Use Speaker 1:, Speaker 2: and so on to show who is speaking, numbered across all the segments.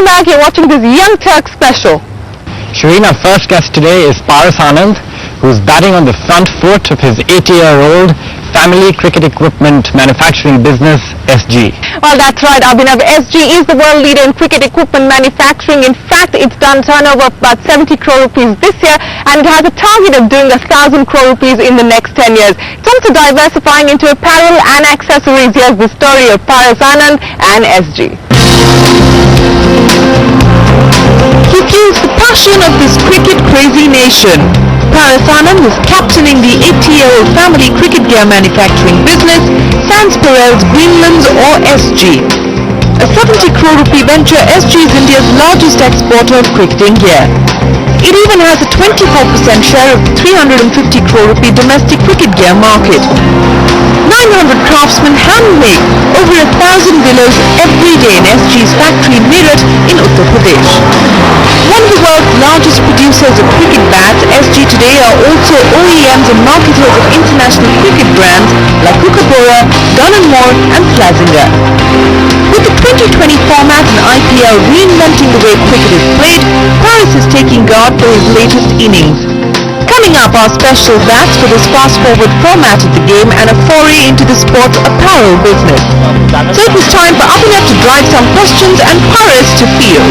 Speaker 1: back. You're watching this Young Turks special.
Speaker 2: Shireen, our first guest today is Anand, who's batting on the front foot of his 80-year-old family cricket equipment manufacturing business, SG.
Speaker 1: Well, that's right, Abhinav. SG is the world leader in cricket equipment manufacturing. In fact, it's done turnover of about 70 crore rupees this year, and it has a target of doing 1,000 crore rupees in the next 10 years. It's also diversifying into apparel and accessories. Here's the story of Anand and SG.
Speaker 3: He feels the passion of this cricket-crazy nation. Anand is captaining the 80-year-old family cricket gear manufacturing business, Sanspareils Greenlands or SG. A 70 crore rupee venture, SG is India's largest exporter of cricketing gear. It even has a 24% share of the 350 crore rupee domestic cricket gear market. 900 craftsmen handmake over 1,000 willows every day in SG's factory in Meerut in Uttar Pradesh. One of the world's largest producers of cricket bats, SG today are also OEMs and marketers of international cricket brands like Kookaburra, Dunn & Moore and Slazenger. With the 2020 format and IPL reinventing the way cricket is played, Paris is taking guard for his latest innings. Coming up, our special bats for this fast-forward format of the game and a foray into the sports apparel business. So it was time for Anand to drive some questions and Paris to field.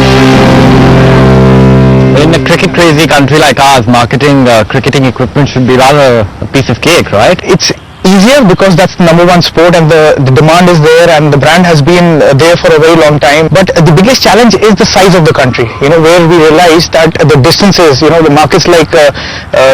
Speaker 2: In a cricket-crazy country like ours, marketing cricketing equipment should be rather a piece of cake, right?
Speaker 4: It's easier because that's the number one sport and the demand is there and the brand has been there for a very long time. But the biggest challenge is the size of the country, where we realize that the distances, the markets like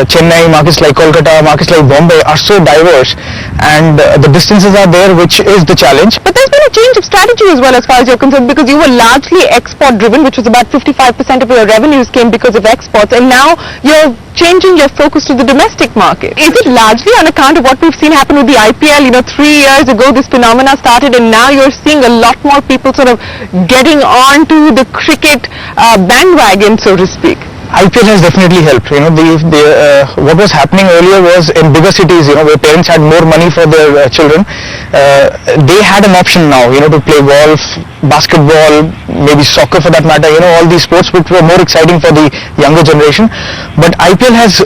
Speaker 4: Chennai, markets like Kolkata, markets like Bombay are so diverse, and the distances are there, which is the challenge.
Speaker 1: But there's been a change of strategy as well as far as you're concerned, because you were largely export driven, which was about 55% of your revenues came because of exports, and now you're changing your focus to the domestic market. Is it largely on account of what we've seen happen with the IPL? 3 years ago this phenomena started, and now you're seeing a lot more people sort of getting on to the cricket bandwagon, so to speak.
Speaker 4: IPL has definitely helped. What was happening earlier was in bigger cities, where parents had more money for their children. They had an option now, to play golf, basketball, maybe soccer for that matter, all these sports which were more exciting for the younger generation. But IPL has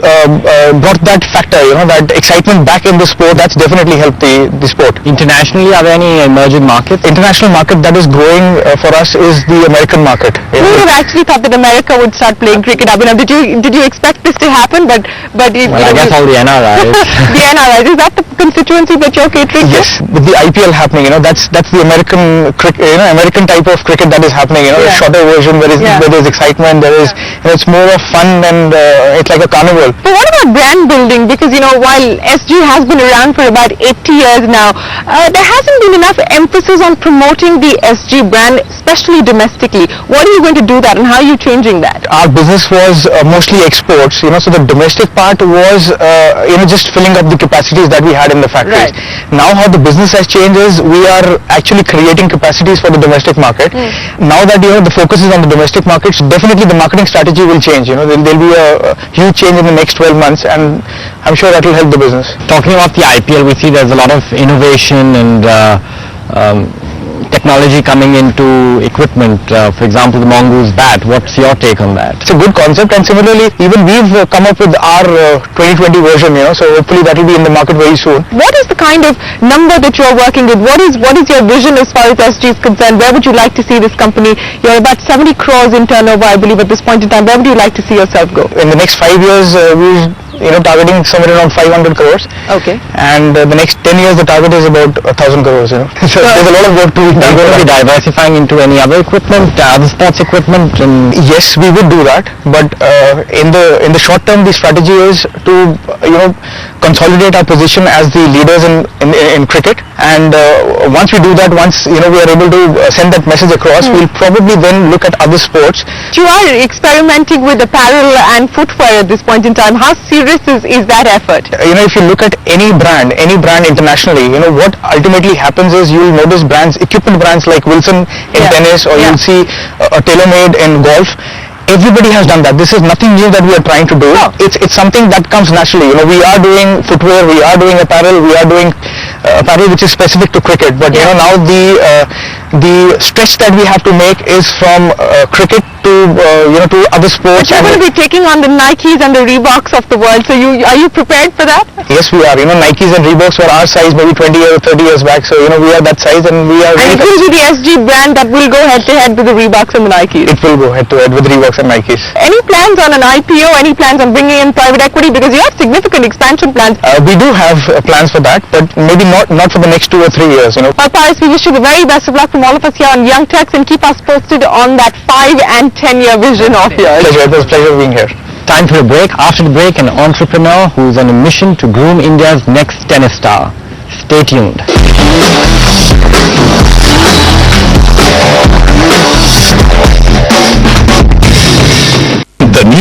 Speaker 4: brought that factor, that excitement back in the sport. That's definitely helped the sport.
Speaker 2: Internationally, are there any emerging markets?
Speaker 4: International market that is growing for us is the American market.
Speaker 1: Who would have actually thought that America would start playing cricket? Did you expect this to happen? But
Speaker 2: I guess all the NRIs.
Speaker 1: The NRIs, is that the constituency that you're catering to?
Speaker 4: Yes, with the IPL happening, that's the American American type of cricket that is happening. A shorter version where there's excitement, it's more of fun, and it's like a carnival.
Speaker 1: But what about brand building? Because while SG has been around for about 80 years now, there hasn't been enough emphasis on promoting the SG brand, especially domestically. What are you going to do that, and how are you changing that?
Speaker 4: Our business was mostly exports, so the domestic part was just filling up the capacities that we had in the factories.
Speaker 1: Right.
Speaker 4: Now how the business has changed is we are actually creating capacities for the domestic market. Now that the focus is on the domestic markets, definitely the marketing strategy will change. There'll be a huge change in the next 12 months, and I'm sure that will help the business.
Speaker 2: Talking about the IPL, we see there's a lot of innovation and technology coming into equipment. For example, the Mongoose bat. What's your take on that?
Speaker 4: It's a good concept, and similarly, even we've come up with our 2020 version, so hopefully that will be in the market very soon.
Speaker 1: What is the kind of number that you're working with? What is your vision as far as SG is concerned? Where would you like to see this company? You're about 70 crores in turnover, I believe, at this point in time. Where would you like to see yourself go?
Speaker 4: In the next 5 years, we're targeting somewhere around 500 crores.
Speaker 1: Okay.
Speaker 4: And the next 10 years, the target is about 1,000 crores. So there's a lot of work to be done.
Speaker 2: Are you going to be diversifying into any other equipment, other sports equipment?
Speaker 4: Yes, we would do that. But in the short term, the strategy is to consolidate our position as the leaders in cricket. And once we do that, once we are able to send that message across, we'll probably then look at other sports.
Speaker 1: You are experimenting with apparel and footwear at this point in time. How serious is that effort?
Speaker 4: If you look at any brand internationally, what ultimately happens is you'll notice equipment brands like Wilson in tennis, or you'll see a TaylorMade in golf. Everybody has done that. This is nothing new that we are trying to do.
Speaker 1: No.
Speaker 4: It's something that comes naturally. We are doing footwear, we are doing apparel, we are doing apparel which is specific to cricket. But you know, now the stretch that we have to make is from cricket to you know, to other sports.
Speaker 1: But you're going to be taking on the Nikes and the Reeboks of the world. So are you prepared for that?
Speaker 4: Yes, we are. You know, Nikes and Reeboks were our size maybe 20 or 30 years back. So you know, we are that size, and we are.
Speaker 1: And it will be the SG brand that will go head to head with the Reeboks and the Nikes.
Speaker 4: It will go head to head with Reeboks and Nikes.
Speaker 1: Any plans on an IPO? Any plans on bringing in private equity? Because you have significant expansion plans.
Speaker 4: We do have plans for that, but maybe not for the next 2 or 3 years. You know.
Speaker 1: Paris, we wish you the very best of luck from all of us here on Young Turks, and keep us posted on that 5 and 10-year vision of yours.
Speaker 4: Pleasure. It was a pleasure being here.
Speaker 2: Time for a break. After the break, an entrepreneur who's on a mission to groom India's next tennis star. Stay tuned.